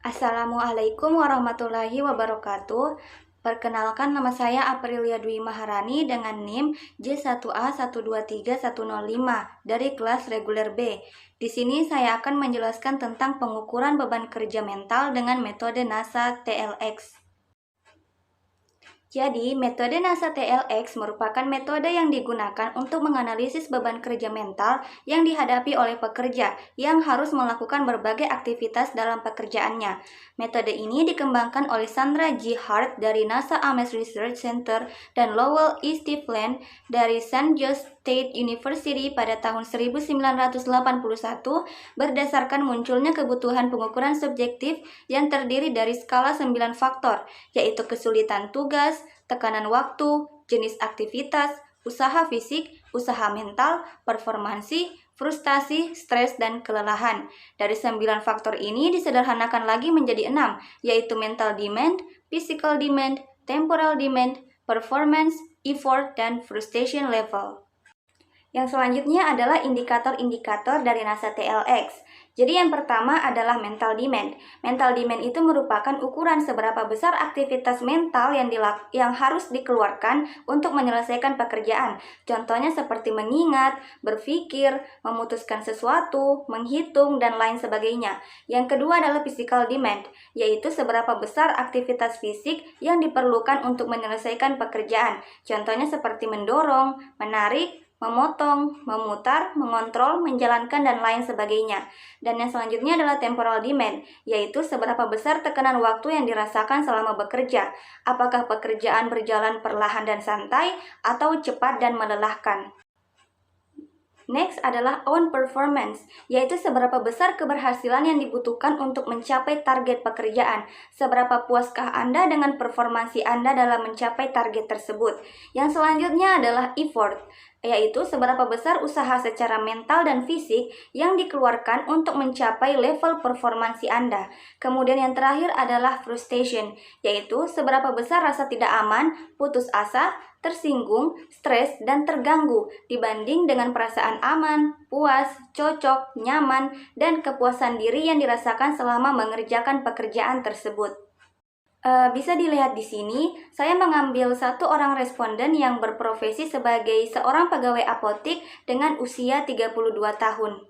Assalamualaikum warahmatullahi wabarakatuh. Perkenalkan, nama saya Aprilia Dwi Maharani dengan NIM J1A123105 dari kelas reguler B. Di sini saya akan menjelaskan tentang pengukuran beban kerja mental dengan metode NASA TLX. Jadi, metode NASA TLX merupakan metode yang digunakan untuk menganalisis beban kerja mental yang dihadapi oleh pekerja yang harus melakukan berbagai aktivitas dalam pekerjaannya. Metode ini dikembangkan oleh Sandra G. Hart dari NASA Ames Research Center dan Lowell E. Stephen dari St. John's State University pada tahun 1981 berdasarkan munculnya kebutuhan pengukuran subjektif yang terdiri dari skala 9 faktor, yaitu kesulitan tugas, tekanan waktu, jenis aktivitas, usaha fisik, usaha mental, performansi, frustasi, stres, dan kelelahan. Dari 9 faktor ini disederhanakan lagi menjadi 6, yaitu mental demand, physical demand, temporal demand, performance, effort, dan frustration level. Yang selanjutnya adalah indikator-indikator dari NASA TLX. Jadi yang pertama adalah mental demand. Mental demand itu merupakan ukuran seberapa besar aktivitas mental yang harus dikeluarkan untuk menyelesaikan pekerjaan. Contohnya seperti mengingat, berpikir, memutuskan sesuatu, menghitung, dan lain sebagainya. Yang kedua adalah physical demand, yaitu seberapa besar aktivitas fisik yang diperlukan untuk menyelesaikan pekerjaan. Contohnya seperti mendorong, menarik, memotong, memutar, mengontrol, menjalankan, dan lain sebagainya. Dan yang selanjutnya adalah temporal demand, yaitu seberapa besar tekanan waktu yang dirasakan selama bekerja. Apakah pekerjaan berjalan perlahan dan santai, atau cepat dan melelahkan. Next adalah on performance, yaitu seberapa besar keberhasilan yang dibutuhkan untuk mencapai target pekerjaan. Seberapa puaskah Anda dengan performansi Anda dalam mencapai target tersebut. Yang selanjutnya adalah effort, yaitu seberapa besar usaha secara mental dan fisik yang dikeluarkan untuk mencapai level performansi Anda. Kemudian yang terakhir adalah frustration, yaitu seberapa besar rasa tidak aman, putus asa, tersinggung, stres, dan terganggu dibanding dengan perasaan aman, puas, cocok, nyaman, dan kepuasan diri yang dirasakan selama mengerjakan pekerjaan tersebut. Bisa dilihat di sini, saya mengambil satu orang responden yang berprofesi sebagai seorang pegawai apotik dengan usia 32 tahun.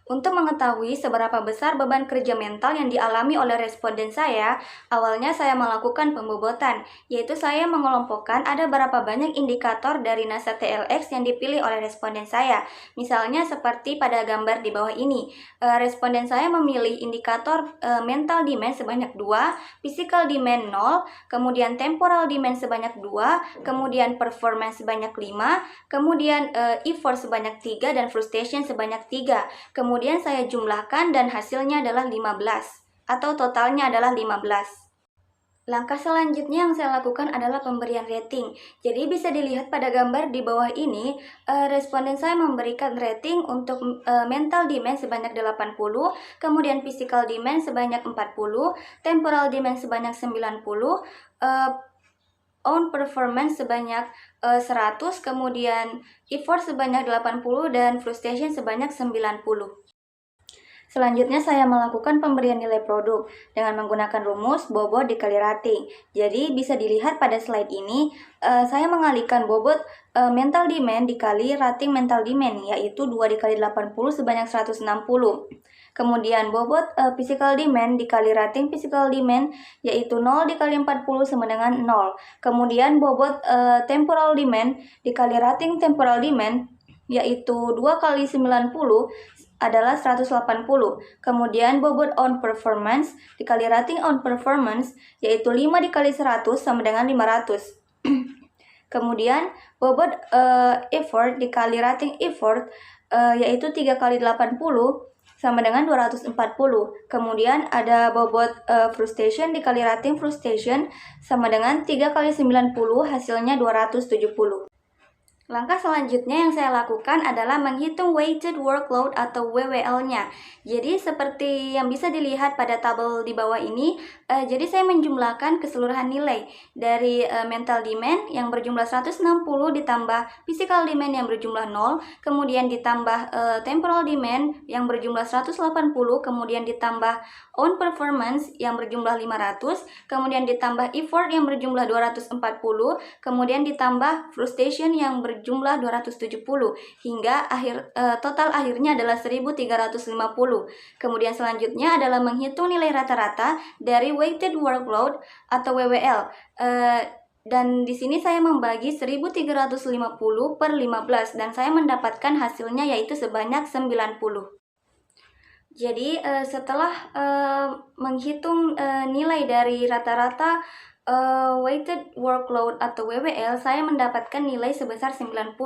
Untuk mengetahui seberapa besar beban kerja mental yang dialami oleh responden saya, awalnya saya melakukan pembobotan, yaitu saya mengelompokkan ada berapa banyak indikator dari NASA TLX yang dipilih oleh responden saya. Misalnya seperti pada gambar di bawah ini, responden saya memilih indikator mental demand sebanyak 2, physical demand 0, kemudian temporal demand sebanyak 2, kemudian performance sebanyak 5, kemudian effort sebanyak 3, dan frustration sebanyak 3. Kemudian saya jumlahkan dan hasilnya adalah 15, atau totalnya adalah 15. Langkah selanjutnya yang saya lakukan adalah pemberian rating. Jadi bisa dilihat pada gambar di bawah ini, responden saya memberikan rating untuk mental demand sebanyak 80, kemudian physical demand sebanyak 40, temporal demand sebanyak 90, on performance sebanyak 100, kemudian effort sebanyak 80, dan frustration sebanyak 90. Selanjutnya saya melakukan pemberian nilai produk dengan menggunakan rumus bobot dikali rating. Jadi bisa dilihat pada slide ini, saya mengalihkan bobot mental demand dikali rating mental demand, yaitu 2 dikali 80 sebanyak 160. Kemudian bobot physical demand dikali rating physical demand, yaitu 0 dikali 40 sama dengan 0. Kemudian bobot temporal demand dikali rating temporal demand, yaitu 2 kali 90 adalah 180. Kemudian bobot on performance dikali rating on performance, yaitu 5 dikali 100 sama dengan 500. Kemudian bobot effort dikali rating effort, yaitu 3 kali 80 sama dengan 240. Kemudian ada bobot frustration dikali rating frustration sama dengan 3 kali 90, hasilnya 270. Langkah selanjutnya yang saya lakukan adalah menghitung weighted workload atau WWL-nya. Jadi seperti yang bisa dilihat pada tabel di bawah ini, jadi saya menjumlahkan keseluruhan nilai dari mental demand yang berjumlah 160 ditambah physical demand yang berjumlah 0, kemudian ditambah temporal demand yang berjumlah 180, kemudian ditambah on performance yang berjumlah 500, kemudian ditambah effort yang berjumlah 240, kemudian ditambah frustration yang berjumlah 270 hingga total akhirnya adalah 1350. Kemudian selanjutnya adalah menghitung nilai rata-rata dari weighted workload atau WWL. Dan di sini saya membagi 1350 per 15 dan saya mendapatkan hasilnya yaitu sebanyak 90. Jadi setelah menghitung nilai dari rata-rata weighted workload atau WWL, saya mendapatkan nilai sebesar 90.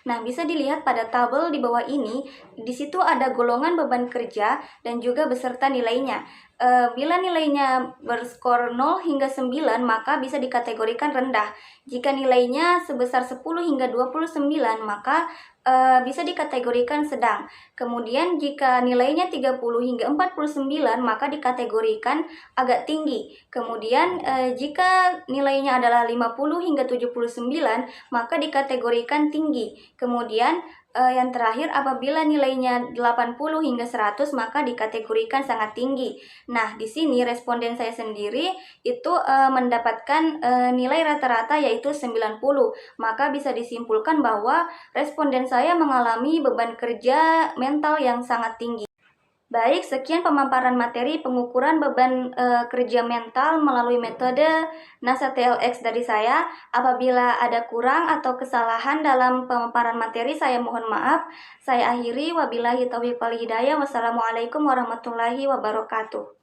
Nah, bisa dilihat pada tabel di bawah ini, di situ ada golongan beban kerja dan juga beserta nilainya. Bila nilainya berskor 0 hingga 9, maka bisa dikategorikan rendah. Jika nilainya sebesar 10 hingga 29, maka bisa dikategorikan sedang. Kemudian jika nilainya 30 hingga 49, maka dikategorikan agak tinggi. Kemudian jika nilainya adalah 50 hingga 79, maka dikategorikan tinggi. Kemudian yang terakhir, apabila nilainya 80 hingga 100, maka dikategorikan sangat tinggi. Nah, di sini responden saya sendiri itu mendapatkan nilai rata-rata yaitu 90. Maka bisa disimpulkan bahwa responden saya mengalami beban kerja mental yang sangat tinggi. Baik, sekian pemaparan materi pengukuran beban kerja mental melalui metode NASA TLX dari saya. Apabila ada kurang atau kesalahan dalam pemaparan materi, saya mohon maaf. Saya akhiri, wabillahi taufiq wal hidayah. Wassalamualaikum warahmatullahi wabarakatuh.